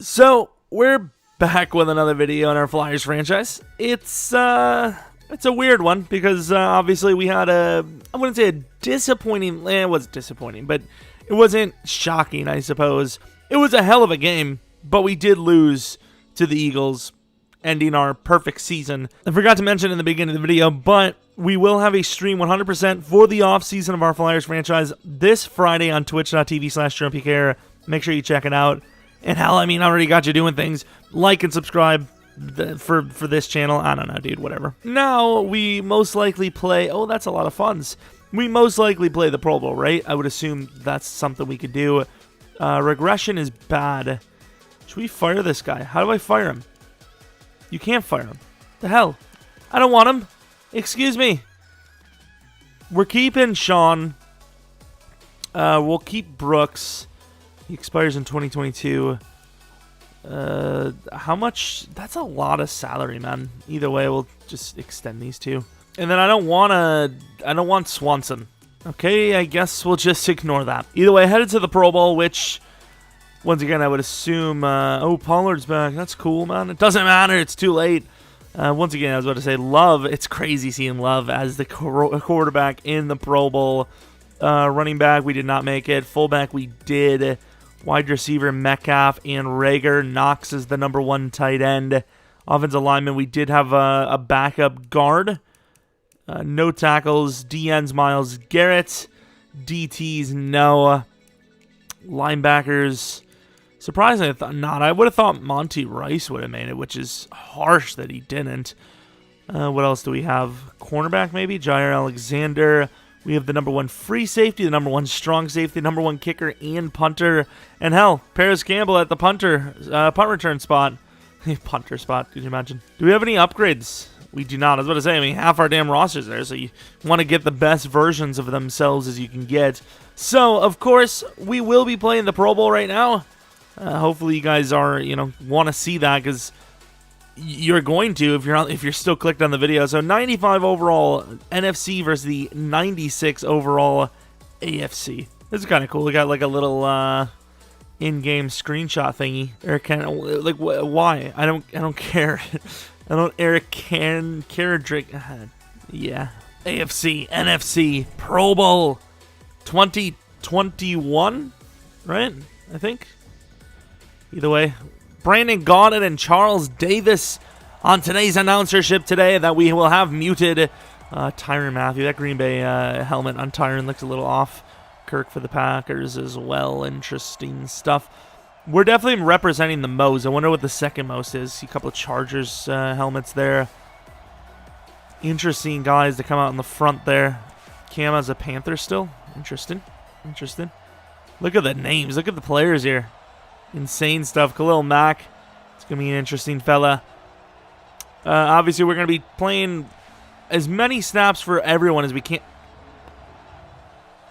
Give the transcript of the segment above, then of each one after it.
So we're back with another video on our Flyers franchise. It's a weird one because obviously we had I wouldn't say a disappointing. It was disappointing, but it wasn't shocking, I suppose. It was a hell of a game, but we did lose to the Eagles, ending our perfect season. I forgot to mention in the beginning of the video, but we will have a stream 100% for the off-season of our Flyers franchise this Friday on twitch.tv/Jeromepkr. Make sure you check it out. And hell, I mean, I already got you doing things. Like and subscribe for this channel. I don't know, dude, whatever. Now, we most likely play... Oh, that's a lot of funds. We most likely play the Pro Bowl, right? I would assume that's something we could do. Regression is bad. Should we fire this guy? How do I fire him? You can't fire him. The hell? I don't want him. Excuse me. We're keeping Sean. We'll keep Brooks. He expires in 2022. How much? That's a lot of salary, man. Either way, we'll just extend these two. And then I don't want Swanson. Okay, I guess we'll just ignore that. Either way, headed to the Pro Bowl, which, once again, I would assume... oh, Pollard's back. That's cool, man. It doesn't matter. It's too late. Once again, I was about to say Love. It's crazy seeing Love as the quarterback in the Pro Bowl. Running back, we did not make it. Fullback, we did. Wide receiver, Metcalf and Rager. Knox is the #1 tight end. Offensive lineman, we did have a backup guard. No tackles. DNs, Myles Garrett. DTs, no. Linebackers, surprisingly, I thought not. I would have thought Monty Rice would have made it, which is harsh that he didn't. What else do we have? Cornerback, maybe? Jair Alexander. We have the #1 free safety, the #1 strong safety, #1 kicker and punter. And hell, Paris Campbell at the punt return spot. Punter spot, could you imagine? Do we have any upgrades? We do not. I was about to say, I mean, half our damn roster's there, so you want to get the best versions of themselves as you can get. So, of course, we will be playing the Pro Bowl right now. Hopefully you guys are, want to see that, because you're going to if you're still clicked on the video. So 95 overall NFC versus the 96 overall AFC. This is kind of cool. We got like a little in-game screenshot thingy. Eric can like why? I don't care. I don't Eric can care drink. Yeah. AFC, NFC, Pro Bowl 2021, right? I think. Either way, Brandon Gaudin and Charles Davis on today's announcership today that we will have muted. Tyrann Mathieu, that Green Bay helmet on Tyrann looks a little off. Kirk for the Packers as well. Interesting stuff. We're definitely representing the most. I wonder what the second most is. See a couple of Chargers helmets there. Interesting guys to come out in the front there. Cam has a Panther still. Interesting. Look at the names. Look at the players here. Insane stuff. Khalil Mack. It's going to be an interesting fella. Obviously, we're going to be playing as many snaps for everyone as we can.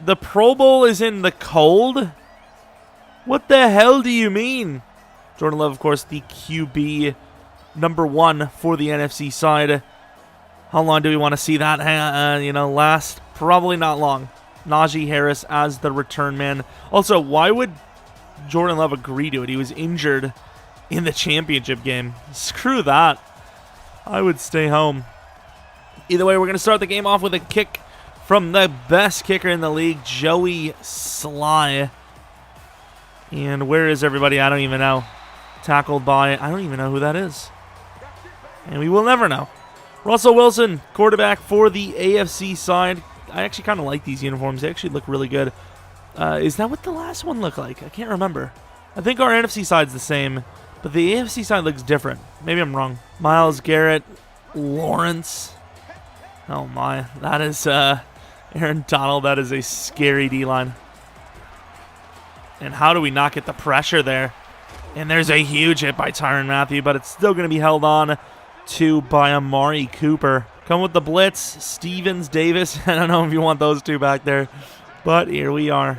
The Pro Bowl is in the cold? What the hell do you mean? Jordan Love, of course, the QB #1 for the NFC side. How long do we want to see that last? Probably not long. Najee Harris as the return man. Also, why would Jordan Love agree to it? He was injured in the championship game. Screw that. I would stay home. Either way, we're going to start the game off with a kick from the best kicker in the league, Joey Sly. And where is everybody? I don't even know. Tackled by, I don't even know who that is. And we will never know. Russell Wilson, quarterback for the AFC side. I actually kind of like these uniforms. They actually look really good. Is that what the last one looked like? I can't remember. I think our NFC side's the same, but the AFC side looks different. Maybe I'm wrong. Myles Garrett, Lawrence. Oh my, that is Aaron Donald. That is a scary D-line. And how do we not get the pressure there? And there's a huge hit by Tyrann Mathieu, but it's still going to be held on to by Amari Cooper. Come with the blitz. Stevens, Davis. I don't know if you want those two back there. But here we are.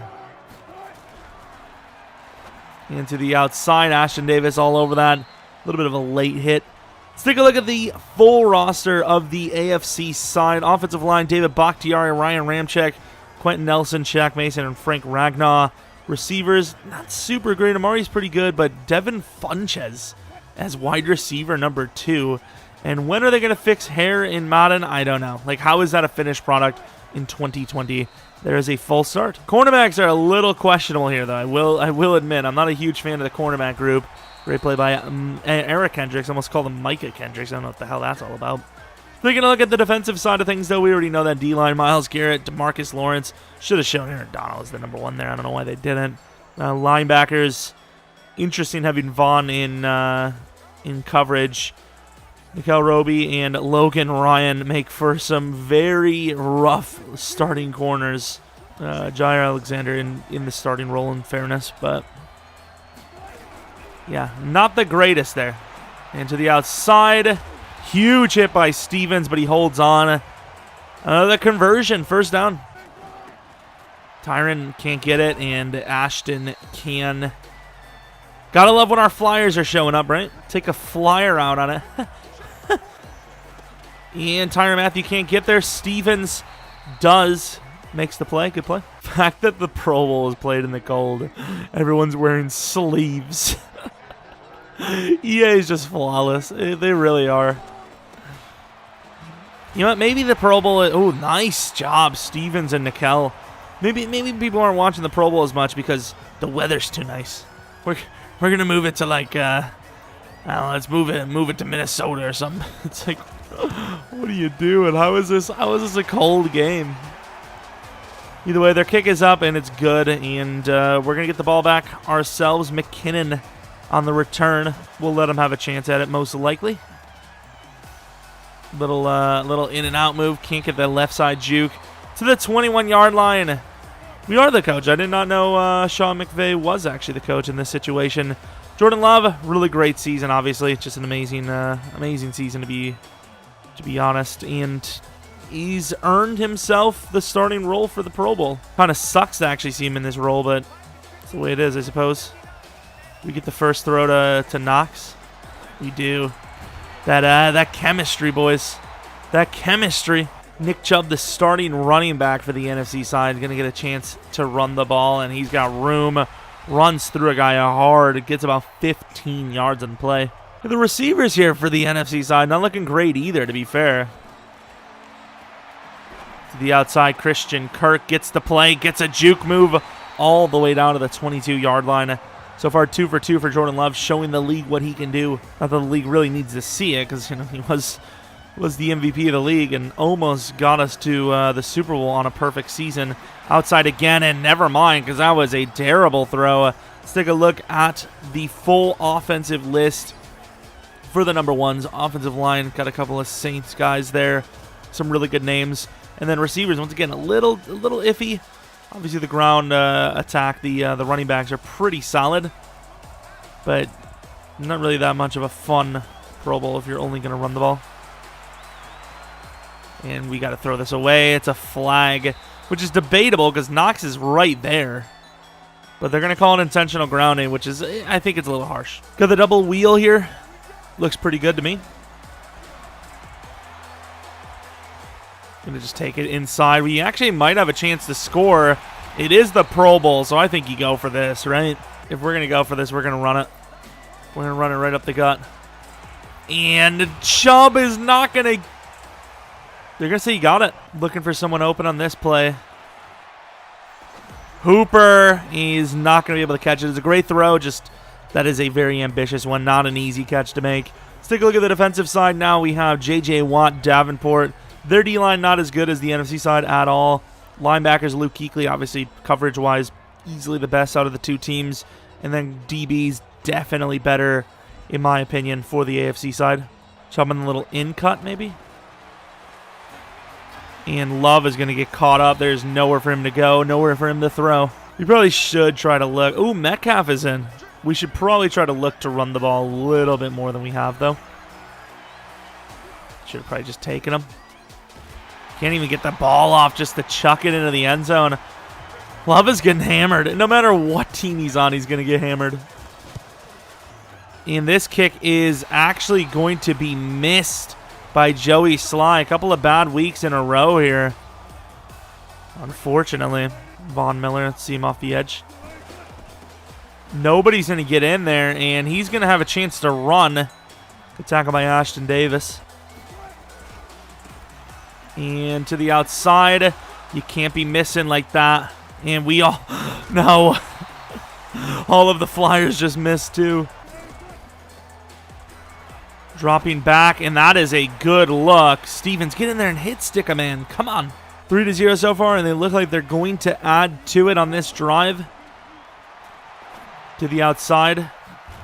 Into the outside. Ashton Davis all over that. A little bit of a late hit. Let's take a look at the full roster of the AFC side. Offensive line, David Bakhtiari, Ryan Ramczyk, Quentin Nelson, Shaq Mason, and Frank Ragnow. Receivers, not super great. Amari's pretty good, but Devin Funches as wide receiver number 2. And when are they going to fix hair in Madden? I don't know. Like, how is that a finished product in 2020? There is a full start. Cornerbacks are a little questionable here, though. I will admit, I'm not a huge fan of the cornerback group. Great play by Eric Kendricks. I almost called him Micah Kendricks. I don't know what the hell that's all about. Taking a look at the defensive side of things, though, we already know that D-line, Myles Garrett, DeMarcus Lawrence. Should have shown Aaron Donald as the number 1 there. I don't know why they didn't. Linebackers, interesting having Vaughn in coverage. Mikel Roby and Logan Ryan make for some very rough starting corners. Jair Alexander in the starting role, in fairness, but yeah, not the greatest there. And to the outside, huge hit by Stevens, but he holds on. Another conversion, first down. Tyron can't get it, and Ashton can. Gotta love when our flyers are showing up, right? Take a flyer out on it. And Tyron Matthew can't get there. Stevens does. Makes the play. Good play. The fact that the Pro Bowl is played in the cold. Everyone's wearing sleeves. EA is just flawless. They really are. You know what? Maybe the Pro Bowl. Oh, nice job, Stevens and Nikel. Maybe people aren't watching the Pro Bowl as much because the weather's too nice. We're gonna move it to like I don't know, let's move it to Minnesota or something. It's like, what are you doing? How is this a cold game? Either way, their kick is up and it's good, and we're gonna get the ball back ourselves. McKinnon on the return. We'll let him have a chance at it, most likely. Little in and out move. Can't get that left side juke to the 21-yard line. We are the coach. I did not know Sean McVay was actually the coach in this situation. Jordan Love, really great season. Obviously, just an amazing season to be honest, and he's earned himself the starting role for the Pro Bowl. Kind of sucks to actually see him in this role, but it's the way it is, I suppose. We get the first throw to Knox. We do. That chemistry, boys. That chemistry. Nick Chubb, the starting running back for the NFC side, is going to get a chance to run the ball, and he's got room. Runs through a guy hard. It gets about 15 yards on play. And the receivers here for the NFC side, not looking great either, to be fair. To the outside, Christian Kirk gets the play, gets a juke move all the way down to the 22-yard line. So far, 2 for 2 for Jordan Love, showing the league what he can do. Not that the league really needs to see it, because he was the MVP of the league and almost got us to the Super Bowl on a perfect season. Outside again, and never mind, because that was a terrible throw. Let's take a look at the full offensive list for the number 1s. Offensive line, got a couple of Saints guys there. Some really good names. And then receivers, once again, a little iffy. Obviously, the ground attack, the running backs are pretty solid. But not really that much of a fun Pro Bowl if you're only going to run the ball. And we got to throw this away. It's a flag, which is debatable because Knox is right there. But they're going to call it intentional grounding, which is, I think it's a little harsh. Got the double wheel here. Looks pretty good to me. Going to just take it inside. We actually might have a chance to score. It is the Pro Bowl, so I think you go for this, right? If we're going to go for this, we're going to run it. We're going to run it right up the gut. And Chubb is not going to... They're going to say you got it. Looking for someone open on this play. Hooper is not going to be able to catch it. It's a great throw, just that is a very ambitious one, not an easy catch to make. Let's take a look at the defensive side now. We have J.J. Watt, Davenport. Their D-line not as good as the NFC side at all. Linebackers, Luke Kuechly, obviously coverage-wise, easily the best out of the two teams. And then DB's definitely better, in my opinion, for the AFC side. Chubb in the little in-cut, maybe? And Love is going to get caught up. There's nowhere for him to go, nowhere for him to throw. We probably should try to look. Ooh, Metcalf is in. We should probably try to look to run the ball a little bit more than we have, though. Should have probably just taken him. Can't even get the ball off just to chuck it into the end zone. Love is getting hammered. No matter what team he's on, he's going to get hammered. And this kick is actually going to be missed by Joey Sly. A couple of bad weeks in a row here. Unfortunately. Von Miller, let's see him off the edge. Nobody's going to get in there, and he's going to have a chance to run. Good tackle by Ashton Davis. And to the outside. You can't be missing like that. And we all... No. All of the Flyers just missed, too. Dropping back, and that is a good look. Stevens, get in there and hit stick a man. Come on. 3-0 so far, and they look like they're going to add to it on this drive. To the outside.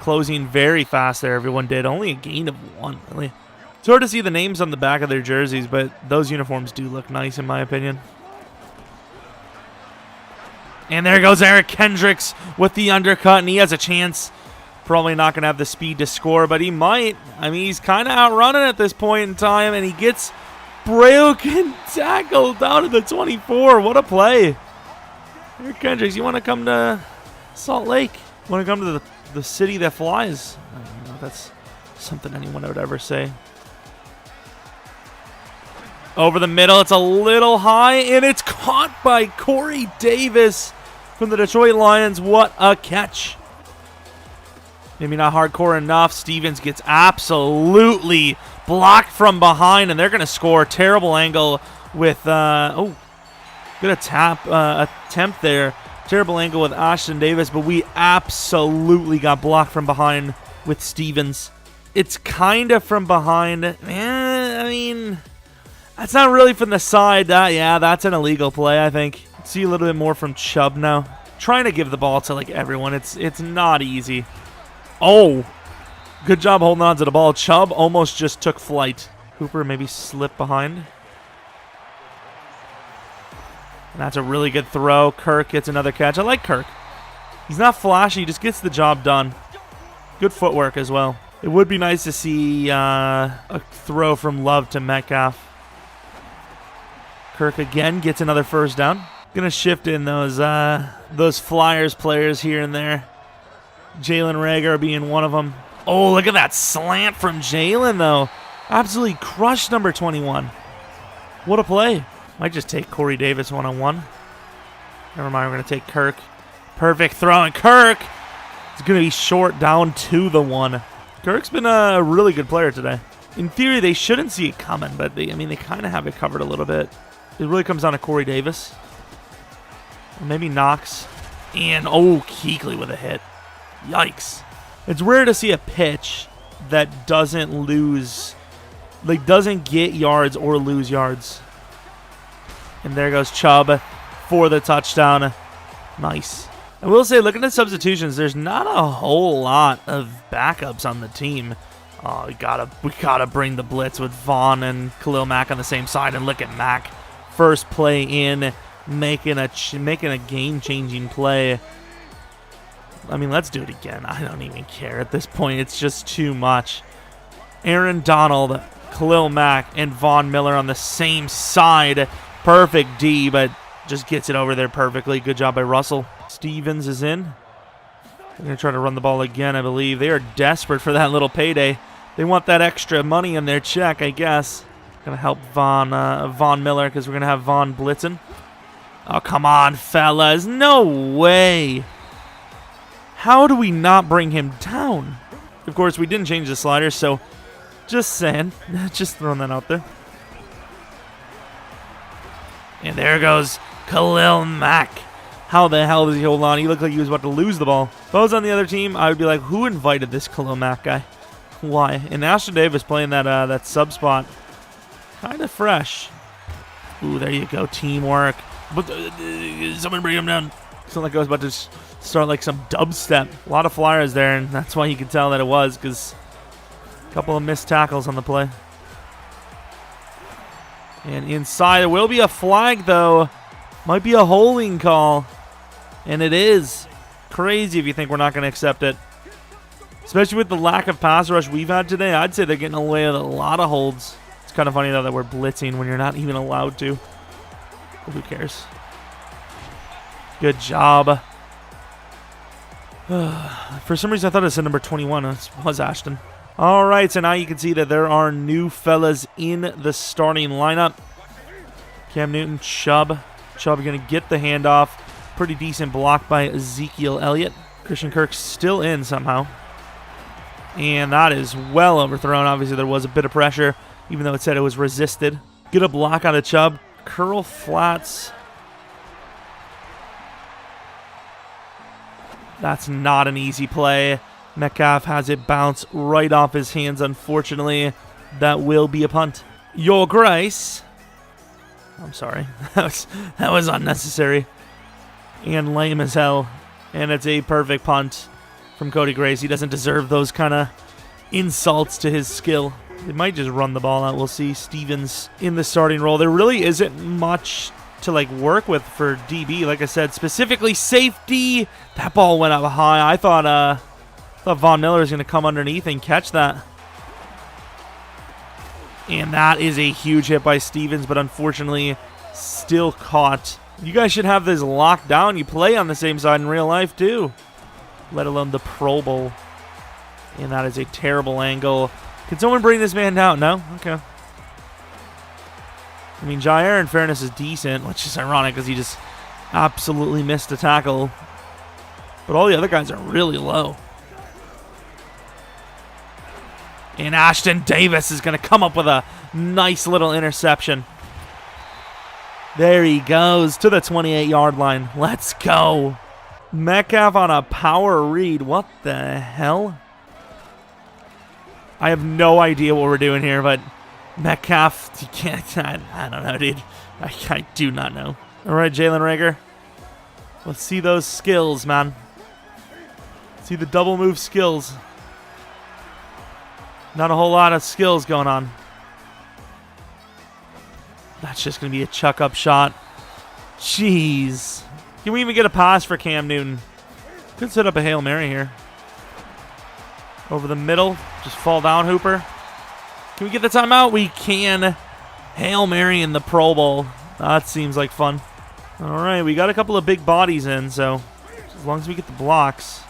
Closing very fast there, everyone did. Only a gain of 1, really. It's hard to see the names on the back of their jerseys, but those uniforms do look nice, in my opinion. And there goes Eric Kendricks with the undercut, and he has a chance. Probably not going to have the speed to score, but he might. I mean, he's kind of outrunning at this point in time, and he gets broken tackle down to the 24. What a play. Eric Kendricks, you want to come to Salt Lake? You want to come to the city that flies? I don't know if that's something anyone would ever say. Over the middle, it's a little high, and it's caught by Corey Davis from the Detroit Lions. What a catch. Maybe not hardcore enough. Stevens gets absolutely blocked from behind, and they're going to score. Terrible angle with, good attempt there. Terrible angle with Ashton Davis, but we absolutely got blocked from behind with Stevens. It's kind of from behind. I mean, that's not really from the side. Yeah, that's an illegal play, I think. See a little bit more from Chubb now. Trying to give the ball to, like, everyone. It's not easy. Oh, good job holding on to the ball. Chubb almost just took flight. Hooper maybe slipped behind. And that's a really good throw. Kirk gets another catch. I like Kirk. He's not flashy. He just gets the job done. Good footwork as well. It would be nice to see a throw from Love to Metcalf. Kirk again gets another first down. Gonna shift in those Flyers players here and there. Jalen Reagor being one of them. Oh, look at that slant from Jalen, though. Absolutely crushed number 21. What a play. Might just take Corey Davis one-on-one. Never mind, we're going to take Kirk. Perfect throw, and Kirk is going to be short down to the 1. Kirk's been a really good player today. In theory, they shouldn't see it coming, but they kind of have it covered a little bit. It really comes down to Corey Davis. Or maybe Knox. And, oh, Kuechly with a hit. Yikes. It's rare to see a pitch that doesn't lose, like doesn't get yards or lose yards. And there goes Chubb for the touchdown. Nice. I will say, looking at substitutions, there's not a whole lot of backups on the team. Oh, we gotta bring the blitz with Vaughn and Khalil Mack on the same side, and look at Mack, first play in, making a game-changing play. I mean, let's do it again. I don't even care at this point. It's just too much. Aaron Donald, Khalil Mack, and Von Miller on the same side. Perfect D, but just gets it over there perfectly. Good job by Russell. Stevens is in. They're going to try to run the ball again, I believe. They are desperate for that little payday. They want that extra money in their check, I guess. Going to help Von Miller because we're going to have Von blitzing. Oh, come on, fellas. No way. How do we not bring him down? Of course, we didn't change the sliders, so just saying. Just throwing that out there. And there goes Khalil Mack. How the hell does he hold on? He looked like he was about to lose the ball. If I was on the other team, I would be like, who invited this Khalil Mack guy? Why? And Ashton Davis playing that sub spot. Kind of fresh. Ooh, there you go. Teamwork. But someone bring him down. Sounded like I was about to start like some dubstep. A lot of Flyers there, and that's why you can tell that it was, because a couple of missed tackles on the play. And inside, there will be a flag, though. Might be a holding call. And it is. Crazy if you think we're not going to accept it. Especially with the lack of pass rush we've had today. I'd say they're getting away with a lot of holds. It's kind of funny, though, that we're blitzing when you're not even allowed to. But who cares? Good job. For some reason, I thought it said number 21. It was Ashton. All right, so now you can see that there are new fellas in the starting lineup. Cam Newton, Chubb. Chubb going to get the handoff. Pretty decent block by Ezekiel Elliott. Christian Kirk's still in somehow. And that is well overthrown. Obviously, there was a bit of pressure, even though it said it was resisted. Get a block on a Chubb. Curl flats. That's not an easy play. Metcalf has it bounce right off his hands, unfortunately. That will be a punt. Your Grace. I'm sorry. That was unnecessary. And lame as hell. And it's a perfect punt from Cody Grace. He doesn't deserve those kind of insults to his skill. They might just run the ball out. We'll see. Stevens in the starting role. There really isn't much to work with for DB. Like I said, specifically safety. That ball went up high. I thought Von Miller was going to come underneath and catch that. And that is a huge hit by Stevens, but unfortunately still caught. You guys should have this locked down. You play on the same side in real life too, let alone the Pro Bowl. And that is a terrible angle. Can someone bring this man down? No? Okay. I mean, Jair, in fairness, is decent, which is ironic because he just absolutely missed a tackle. But all the other guys are really low. And Ashton Davis is going to come up with a nice little interception. There he goes to the 28-yard line. Let's go. Metcalf on a power read. What the hell? I have no idea what we're doing here, but Metcalf, you can't, I don't know, dude. I do not know. All right, Jalen Reagor. Let's see those skills, man. See the double move skills. Not a whole lot of skills going on. That's just going to be a chuck-up shot. Jeez. Can we even get a pass for Cam Newton? Could set up a Hail Mary here. Over the middle. Just fall down, Hooper. Can we get the timeout? We can. Hail Mary in the Pro Bowl. That seems like fun. All right, we got a couple of big bodies in, so as long as we get the blocks.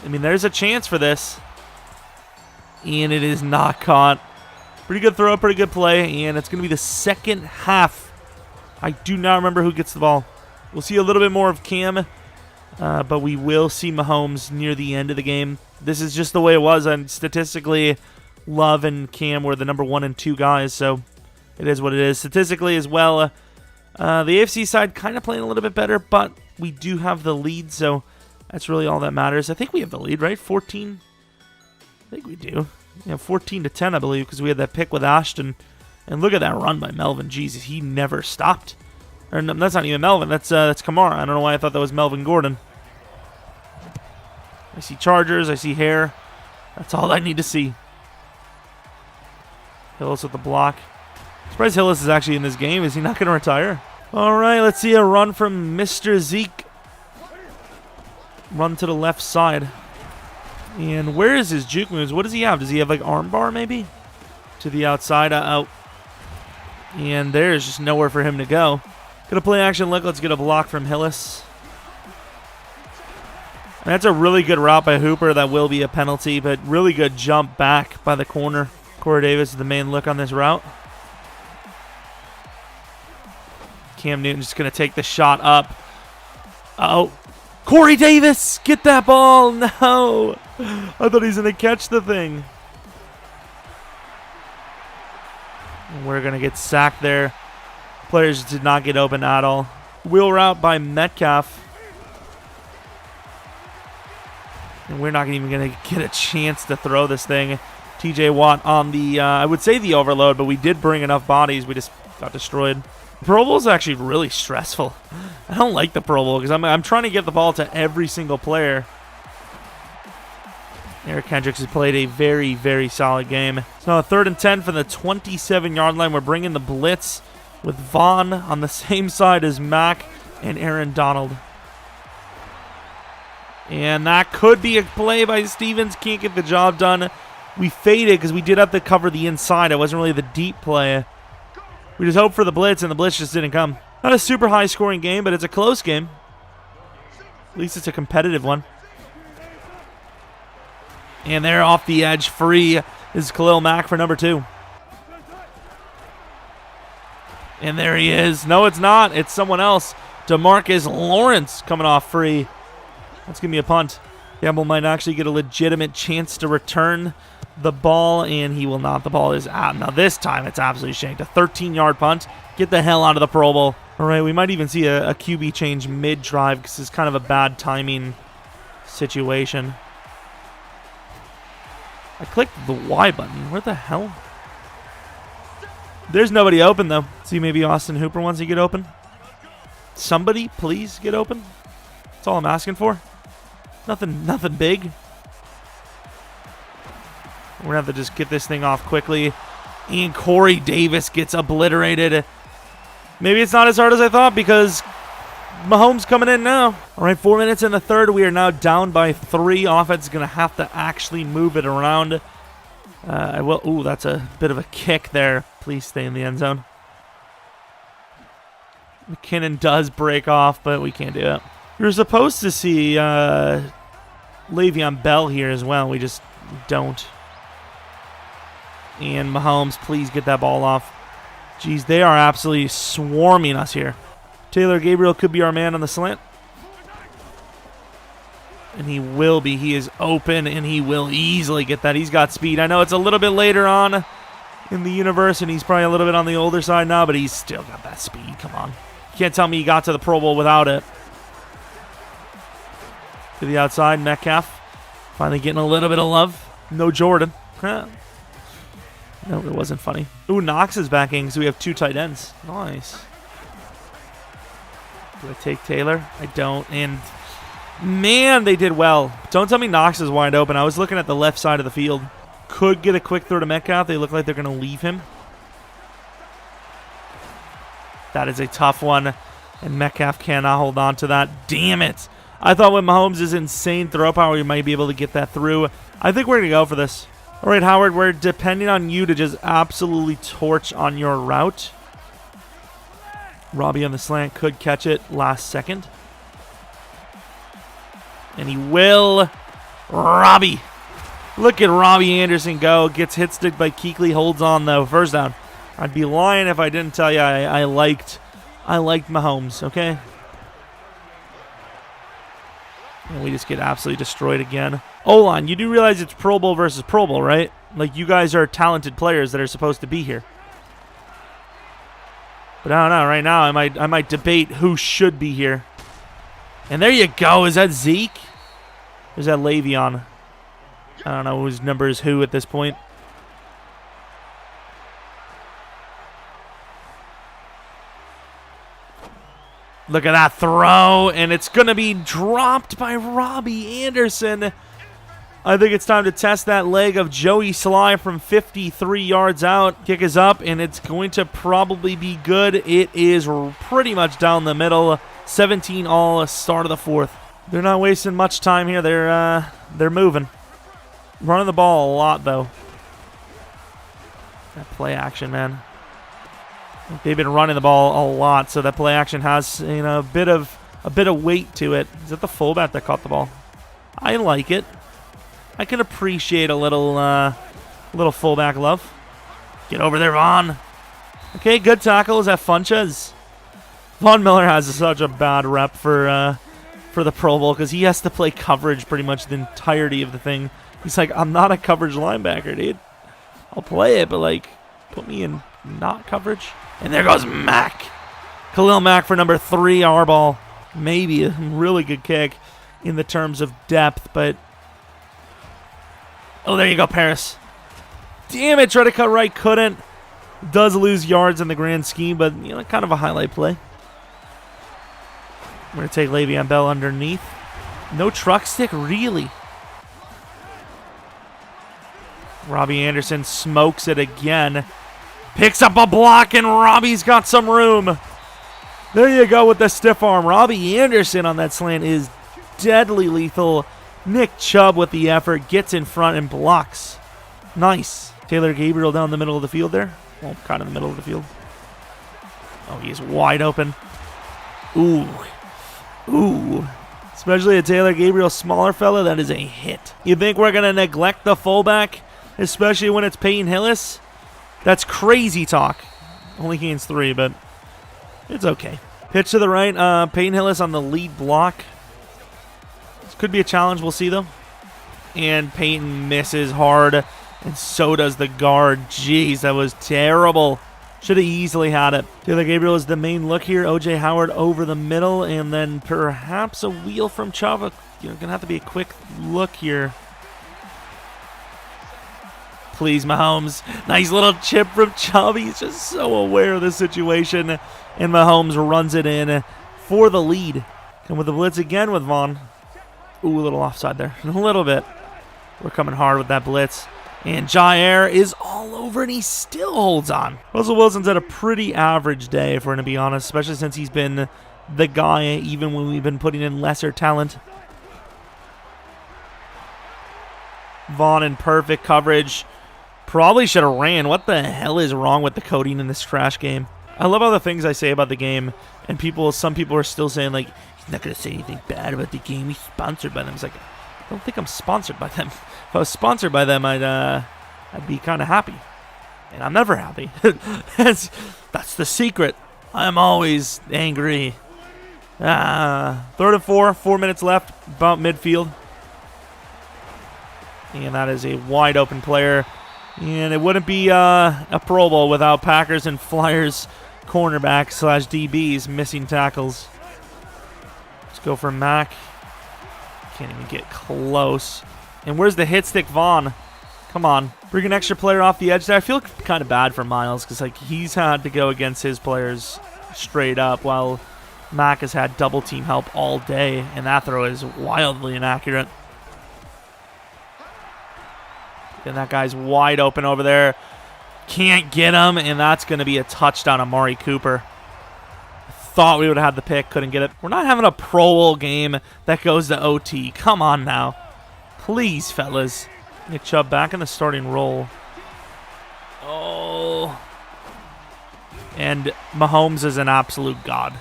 I mean, there's a chance for this. And it is not caught. Pretty good throw, pretty good play, and it's going to be the second half. I do not remember who gets the ball. We'll see a little bit more of Cam, but we will see Mahomes near the end of the game. This is just the way it was, and statistically, Love and Cam were the number 1 and 2 guys, so it is what it is. Statistically as well, the AFC side kind of playing a little bit better, but we do have the lead, so that's really all that matters. I think we have the lead, right? 14? I think we do. Yeah, 14-10, I believe, because we had that pick with Ashton. And look at that run by Melvin. Jesus, he never stopped. Or no, that's not even Melvin. That's Kamara. I don't know why I thought that was Melvin Gordon. I see Chargers. I see hair. That's all I need to see. Hillis with the block. Surprised Hillis is actually in this game. Is he not going to retire? All right, let's see a run from Mr. Zeke. Run to the left side. And where is his juke moves? What does he have? Does he have arm bar maybe? To the outside. Out. And there's just nowhere for him to go. Gonna play action look. Let's get a block from Hillis. And that's a really good route by Hooper. That will be a penalty, but really good jump back by the corner. Corey Davis is the main look on this route. Cam Newton just gonna take the shot up. Uh-oh. Corey Davis, get that ball. No. I thought he was going to catch the thing. And we're going to get sacked there. Players did not get open at all. Wheel route by Metcalf. And we're not even going to get a chance to throw this thing. TJ Watt on the, I would say the overload, but we did bring enough bodies. We just got destroyed. Pro Bowl is actually really stressful. I don't like the Pro Bowl because I'm trying to get the ball to every single player. Eric Kendricks has played a very, very solid game. So a 3rd and 10 from the 27-yard line. We're bringing the blitz with Vaughn on the same side as Mack and Aaron Donald. And that could be a play by Stevens. Can't get the job done. We faded because we did have to cover the inside. It wasn't really the deep play. We just hoped for the blitz, and the blitz just didn't come. Not a super high-scoring game, but it's a close game. At least it's a competitive one. And they're off the edge. Free is Khalil Mack for number 2. And there he is. No, it's not. It's someone else. DeMarcus Lawrence coming off free. That's going to be a punt. Campbell might actually get a legitimate chance to return the ball, and he will not. The ball is out. Now this time it's absolutely shanked. A 13-yard punt. Get the hell out of the Pro Bowl. All right, we might even see a QB change mid-drive because it's kind of a bad timing situation. I clicked the Y button. Where the hell? There's nobody open, though. See, maybe Austin Hooper wants to get open. Somebody, please get open. That's all I'm asking for. Nothing big. We're going to have to just get this thing off quickly. And Corey Davis gets obliterated. Maybe it's not as hard as I thought because Mahomes coming in now. All right, 4 minutes in the third. We are now down by 3. Offense is going to have to actually move it around. Ooh, that's a bit of a kick there. Please stay in the end zone. McKinnon does break off, but we can't do it. You're supposed to see Le'Veon Bell here as well. We just don't. And Mahomes, please get that ball off. Jeez, they are absolutely swarming us here. Taylor Gabriel could be our man on the slant. And he will be. He is open, and he will easily get that. He's got speed. I know it's a little bit later on in the universe, and he's probably a little bit on the older side now, but he's still got that speed. Come on. You can't tell me he got to the Pro Bowl without it. To the outside, Metcalf. Finally getting a little bit of love. No Jordan. No, it wasn't funny. Ooh, Knox is backing, so we have 2 tight ends. Nice. Do I take Taylor? I don't. And, man, they did well. Don't tell me Knox is wide open. I was looking at the left side of the field. Could get a quick throw to Metcalf. They look like they're going to leave him. That is a tough one. And Metcalf cannot hold on to that. Damn it. I thought with Mahomes' insane throw power, we might be able to get that through. I think we're going to go for this. All right, Howard, we're depending on you to just absolutely torch on your route. Robbie on the slant could catch it last second. And he will. Robbie. Look at Robbie Anderson go. Gets hit stick by Kuechly. Holds on, though. First down. I'd be lying if I didn't tell you I liked Mahomes, okay? And we just get absolutely destroyed again. O-line, you do realize it's Pro Bowl versus Pro Bowl, right? Like, you guys are talented players that are supposed to be here. But I don't know. Right now, I might debate who should be here. And there you go. Is that Zeke? Or is that Le'Veon? I don't know whose number is who at this point. Look at that throw, and it's going to be dropped by Robbie Anderson. I think it's time to test that leg of Joey Sly from 53 yards out. Kick is up, and it's going to probably be good. It is pretty much down the middle. 17 all, start of the fourth. They're not wasting much time here. They're moving. Running the ball a lot, though. That play action, man. They've been running the ball a lot, so that play action has, you know, a bit of weight to it. Is that the fullback that caught the ball? I like it. I can appreciate a little fullback love. Get over there, Vaughn. Okay, good tackle. Is that Funches? Von Miller has such a bad rep for the Pro Bowl because he has to play coverage pretty much the entirety of the thing. He's like, I'm not a coverage linebacker, dude. I'll play it, but like, put me in not coverage. And there goes Mack. Khalil Mack for number 3, our ball. Maybe a really good kick in the terms of depth, but... Oh, there you go, Paris. Damn it, try to cut right, couldn't. Does lose yards in the grand scheme, but, you know, kind of a highlight play. We're going to take Le'Veon Bell underneath. No truck stick, really. Robbie Anderson smokes it again. Picks up a block, and Robbie's got some room. There you go with the stiff arm. Robbie Anderson on that slant is deadly lethal. Nick Chubb with the effort gets in front and blocks. Nice. Taylor Gabriel down the middle of the field there. Well, kind of the middle of the field. Oh, he's wide open. Ooh. Ooh. Especially a Taylor Gabriel smaller fella, that is a hit. You think we're going to neglect the fullback, especially when it's Peyton Hillis? That's crazy talk. Only gains 3, but it's okay. Pitch to the right. Peyton Hillis on the lead block. This could be a challenge. We'll see, though. And Peyton misses hard. And so does the guard. Jeez, that was terrible. Should have easily had it. Taylor Gabriel is the main look here. O.J. Howard over the middle. And then perhaps a wheel from Chava. Going to have to be a quick look here. Please, Mahomes. Nice little chip from Chubb. He's just so aware of the situation. And Mahomes runs it in for the lead. Come with the blitz again with Vaughn. Ooh, a little offside there. A little bit. We're coming hard with that blitz. And Jair is all over, and he still holds on. Russell Wilson's had a pretty average day, if we're going to be honest, especially since he's been the guy, even when we've been putting in lesser talent. Vaughn in perfect coverage. Probably should have ran. What the hell is wrong with the coding in this trash game? I love all the things I say about the game, and some people are still saying, like, he's not going to say anything bad about the game. He's sponsored by them. It's like, I don't think I'm sponsored by them. If I was sponsored by them, I'd be kind of happy. And I'm never happy. That's the secret. I'm always angry. 3rd and 4, 4 minutes left, about midfield. And that is a wide open player. And it wouldn't be a Pro Bowl without Packers and Flyers cornerback / DBs missing tackles. Let's go for Mack. Can't even get close. And where's the hit stick, Vaughn? Come on. Bring an extra player off the edge there. I feel kind of bad for Miles because like he's had to go against his players straight up while Mack has had double team help all day. And that throw is wildly inaccurate. And that guy's wide open over there. Can't get him, and that's going to be a touchdown, Amari Cooper. Thought we would have had the pick, couldn't get it. We're not having a Pro Bowl game that goes to OT. Come on now. Please, fellas. Nick Chubb back in the starting role. Oh. And Mahomes is an absolute god.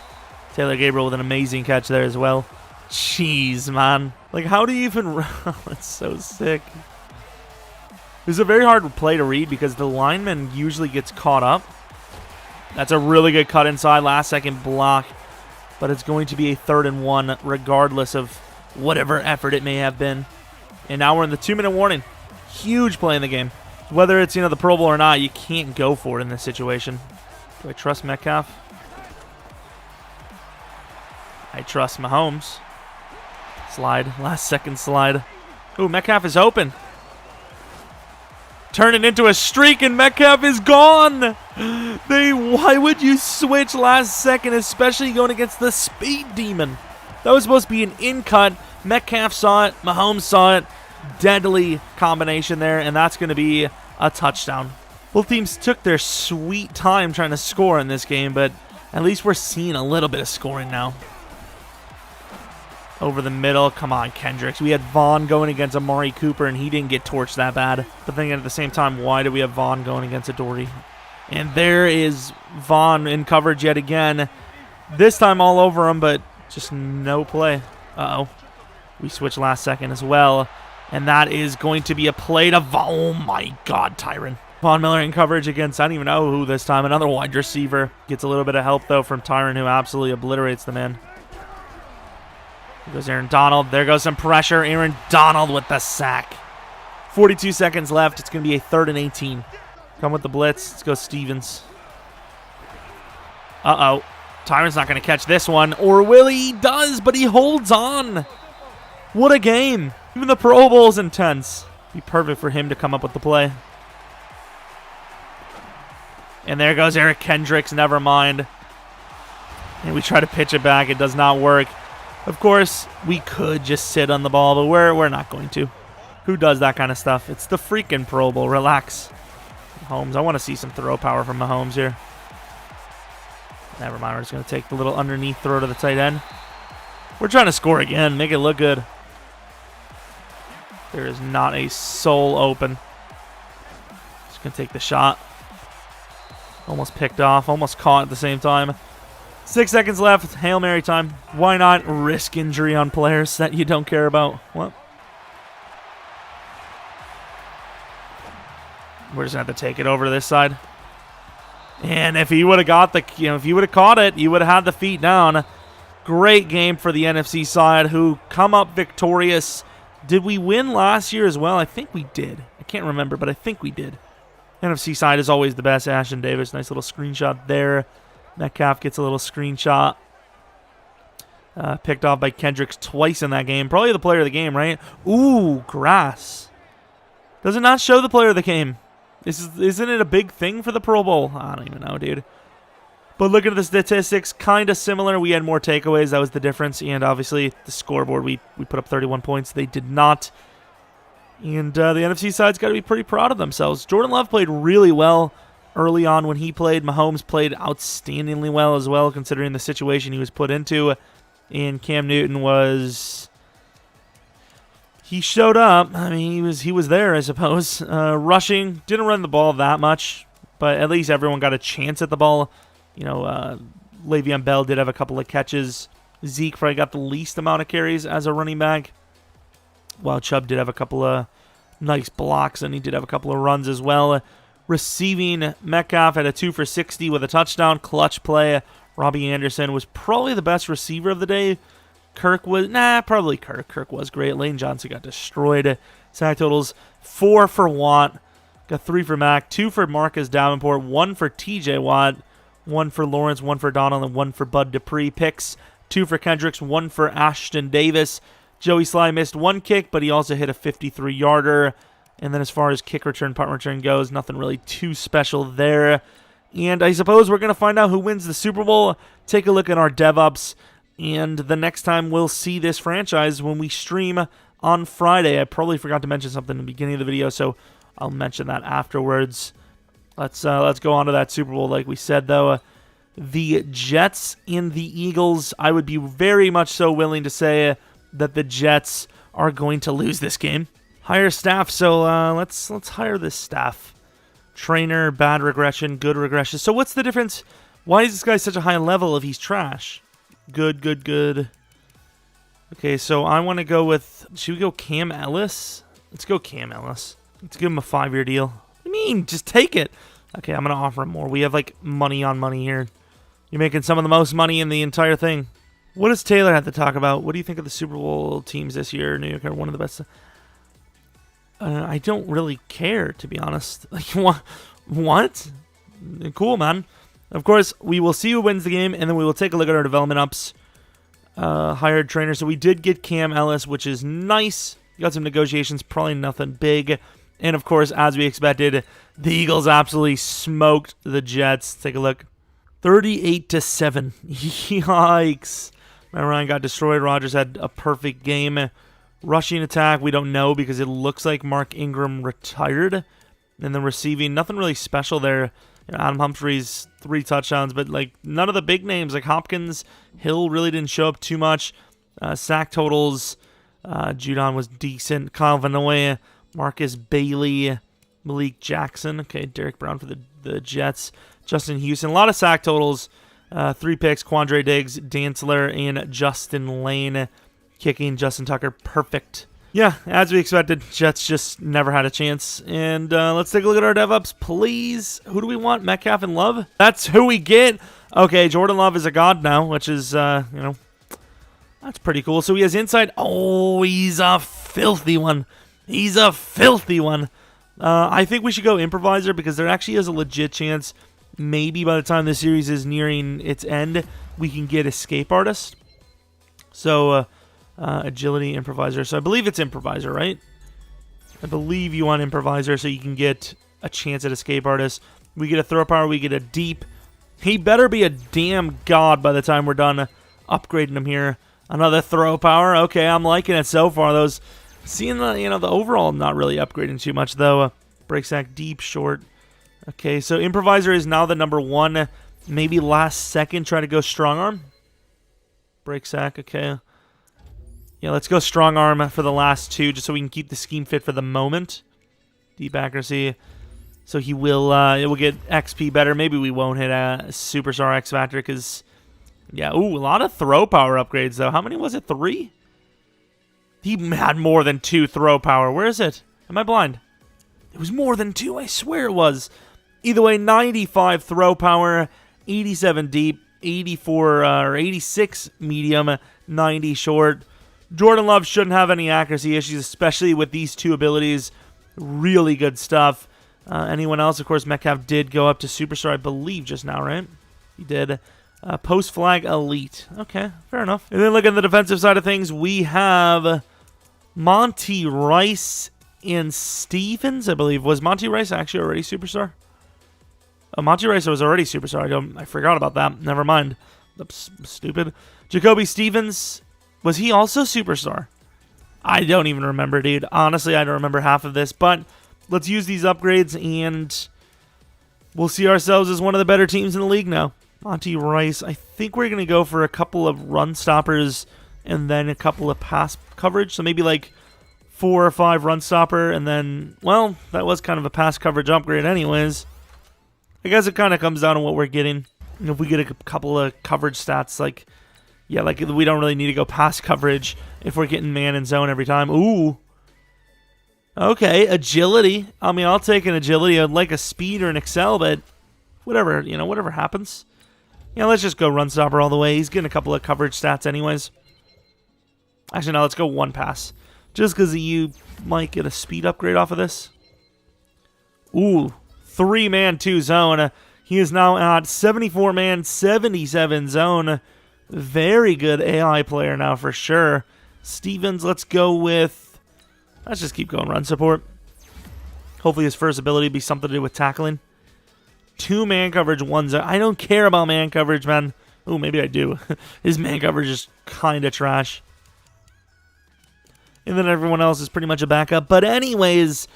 Taylor Gabriel with an amazing catch there as well. Jeez, man. Like, how do you even run? That's so sick. This is a very hard play to read because the lineman usually gets caught up. That's a really good cut inside, last second block. But it's going to be a 3rd and 1 regardless of whatever effort it may have been. And now we're in the 2-minute warning. Huge play in the game. Whether it's, the Pro Bowl or not, you can't go for it in this situation. Do I trust Metcalf? I trust Mahomes. Slide, last second slide. Ooh, Metcalf is open. Turn it into a streak, and Metcalf is gone. Why would you switch last second, especially going against the speed demon? That was supposed to be an in-cut. Metcalf saw it. Mahomes saw it. Deadly combination there, and that's going to be a touchdown. Both teams took their sweet time trying to score in this game, but at least we're seeing a little bit of scoring now. Over the middle. Come on, Kendricks. We had Vaughn going against Amari Cooper, and he didn't get torched that bad. But then at the same time, why do we have Vaughn going against a Doherty? And there is Vaughn in coverage yet again. This time all over him, but just no play. Uh-oh. We switched last second as well. And that is going to be a play to Vaughn. Oh, my God, Tyron. Von Miller in coverage against, I don't even know who this time. Another wide receiver. Gets a little bit of help, though, from Tyron, who absolutely obliterates the man. There goes Aaron Donald. There goes some pressure. Aaron Donald with the sack. 42 seconds left. It's going to be a 3rd and 18. Come with the blitz. Let's go Stevens. Uh-oh. Tyron's not going to catch this one. Or will he? He does, but he holds on. What a game. Even the Pro Bowl is intense. Be perfect for him to come up with the play. And there goes Eric Kendricks. Never mind. And we try to pitch it back. It does not work. Of course, we could just sit on the ball, but we're not going to. Who does that kind of stuff? It's the freaking Pro Bowl. Relax. Mahomes. I want to see some throw power from Mahomes here. Never mind. We're just going to take the little underneath throw to the tight end. We're trying to score again. Make it look good. There is not a soul open. Just going to take the shot. Almost picked off. Almost caught at the same time. 6 seconds left. Hail Mary time. Why not risk injury on players that you don't care about? What? We're just going to have to take it over to this side. And if he would have got the, if he would have caught it, he would have had the feet down. Great game for the NFC side, who come up victorious. Did we win last year as well? I think we did. I can't remember, but I think we did. NFC side is always the best. Ashton Davis, nice little screenshot there. Metcalf gets a little screenshot. Picked off by Kendricks twice in that game. Probably the player of the game, right? Ooh, grass. Does it not show the player of the game? Isn't it a big thing for the Pro Bowl? I don't even know, dude. But looking at the statistics, kind of similar. We had more takeaways. That was the difference. And obviously, the scoreboard, we put up 31 points. They did not. And the NFC side's got to be pretty proud of themselves. Jordan Love played really well early on when he played. Mahomes played outstandingly well as well, considering the situation he was put into. And Cam Newton was... He showed up. I mean, he was there, I suppose. Rushing, didn't run the ball that much, but at least everyone got a chance at the ball. Le'Veon Bell did have a couple of catches. Zeke probably got the least amount of carries as a running back, while Chubb did have a couple of nice blocks, and he did have a couple of runs as well. Receiving, Metcalf had a 2 for 60 with a touchdown. Clutch play. Robbie Anderson was probably the best receiver of the day. Kirk was, probably Kirk. Kirk was great. Lane Johnson got destroyed. Sack totals, 4 for Watt. Got 3 for Mack, 2 for Marcus Davenport, 1 for TJ Watt, 1 for Lawrence, 1 for Donald, and 1 for Bud Dupree. Picks, 2 for Kendricks, 1 for Ashton Davis. Joey Sly missed 1 kick, but he also hit a 53-yarder. And then as far as kick return, punt return goes, nothing really too special there. And I suppose we're going to find out who wins the Super Bowl. Take a look at our DevOps. And the next time we'll see this franchise when we stream on Friday. I probably forgot to mention something in the beginning of the video, so I'll mention that afterwards. Let's go on to that Super Bowl. Like we said, though, the Jets and the Eagles, I would be very much so willing to say that the Jets are going to lose this game. Hire staff, so let's hire this staff. Trainer, bad regression, good regression. So what's the difference? Why is this guy such a high level if he's trash? Good. Okay, so I want to go with... Should we go Cam Ellis? Let's go Cam Ellis. Let's give him a 5-year deal. What do you mean? Just take it. Okay, I'm going to offer him more. We have, money on money here. You're making some of the most money in the entire thing. What does Taylor have to talk about? What do you think of the Super Bowl teams this year? New York are one of the best... I don't really care, to be honest. What? Cool, man. Of course, we will see who wins the game, and then we will take a look at our development ups. Hired trainer. So we did get Cam Ellis, which is nice. Got some negotiations, probably nothing big. And, of course, as we expected, the Eagles absolutely smoked the Jets. Take a look. 38-7. Yikes. Matt Ryan got destroyed. Rodgers had a perfect game. Rushing attack, we don't know because it looks like Mark Ingram retired. And then receiving, nothing really special there. Adam Humphries, 3 touchdowns, but none of the big names like Hopkins, Hill really didn't show up too much. Sack totals, Judon was decent. Kyle Van Noy, Marcus Bailey, Malik Jackson. Okay, Derek Brown for the Jets. Justin Houston, a lot of sack totals. 3 picks, Quandre Diggs, Dantzler, and Justin Lane. Kicking, Justin Tucker, perfect. Yeah, as we expected, Jets just never had a chance. And let's take a look at our DevOps, please. Who do we want? Metcalf and Love? That's who we get. Okay, Jordan Love is a god now, which is, that's pretty cool. So he has inside. Oh, he's a filthy one. He's a filthy one. I think we should go improviser because there actually is a legit chance maybe by the time the series is nearing its end, we can get escape artist. So, agility, improviser. So I believe it's improviser, right? I believe you want improviser so you can get a chance at escape artist. We get a throw power, we get a deep. He better be a damn god by the time we're done upgrading him here. Another throw power. Okay, I'm liking it so far. Those, seeing the the overall not really upgrading too much though. Break sack, deep, short. Okay, so improviser is now the number 1. Maybe last second try to go strong arm. Break sack. Okay. Yeah, let's go strong arm for the last 2, just so we can keep the scheme fit for the moment. Deep accuracy. So he will, it will get XP better. Maybe we won't hit a superstar X Factor because, yeah, ooh, a lot of throw power upgrades though. How many was it? 3? He had more than 2 throw power. Where is it? Am I blind? It was more than 2. I swear it was. Either way, 95 throw power, 87 deep, 84 or 86 medium, 90 short. Jordan Love shouldn't have any accuracy issues, especially with these two abilities. Really good stuff. Anyone else? Of course, Metcalf did go up to Superstar, I believe, just now, right? He did. Post flag elite. Okay, fair enough. And then looking at the defensive side of things, we have Monty Rice and Stevens, I believe. Was Monty Rice actually already Superstar? Oh, Monty Rice was already Superstar. I forgot about that. Never mind. That's stupid. Jacoby Stevens, was he also Superstar? I don't even remember, dude. Honestly, I don't remember half of this. But let's use these upgrades, and we'll see ourselves as one of the better teams in the league now. Monty Rice, I think we're going to go for a couple of run stoppers and then a couple of pass coverage. So maybe like 4 or 5 run stopper, and then, well, that was kind of a pass coverage upgrade anyways. I guess it kind of comes down to what we're getting. And if we get a couple of coverage stats, like, yeah, like we don't really need to go pass coverage if we're getting man and zone every time. Ooh. Okay, agility. I mean, I'll take an agility. I'd like a speed or an excel, but whatever, whatever happens. Yeah, let's just go run stopper all the way. He's getting a couple of coverage stats anyways. Actually, no, let's go 1 pass. Just because you might get a speed upgrade off of this. Ooh, 3-man 2 zone. He is now at 74-man 77 zone. Very good AI player now for sure. Stevens, let's go with... Let's just keep going run support. Hopefully his first ability will be something to do with tackling. 2-man coverage, 1 zone. I don't care about man coverage, man. Oh, maybe I do. His man coverage is kind of trash. And then everyone else is pretty much a backup. But anyways,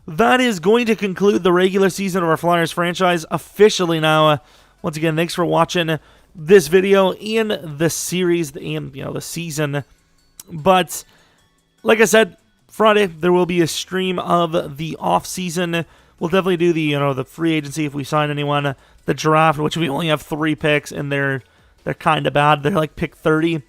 that is going to conclude the regular season of our Flyers franchise officially now. Once again, thanks for watching this video in the series and the season. But like I said, Friday there will be a stream of the off season. We'll definitely do the free agency if we sign anyone. The draft, which we only have 3 picks, and they're kind of bad. They're like pick 30.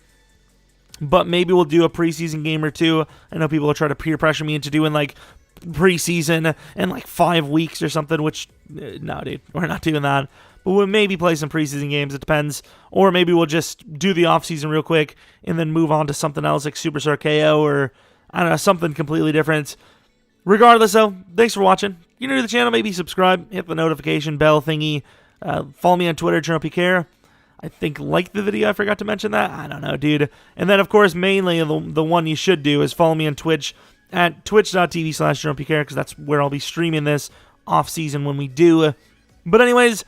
But maybe we'll do a preseason game or 2. I know people will try to peer pressure me into doing like preseason in like 5 weeks or something, which no, dude, we're not doing that. But we'll maybe play some preseason games. It depends. Or maybe we'll just do the offseason real quick and then move on to something else like Superstar KO or, I don't know, something completely different. Regardless, though, thanks for watching. If you're new to the channel, maybe subscribe, hit the notification bell thingy. Follow me on Twitter, Jeromepkr. I think like the video. I forgot to mention that. I don't know, dude. And then, of course, mainly the one you should do is follow me on Twitch at twitch.tv/Jeromepkr because that's where I'll be streaming this off-season when we do. But anyways,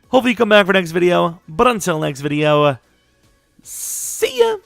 hopefully you come back for next video. But until next video, see ya!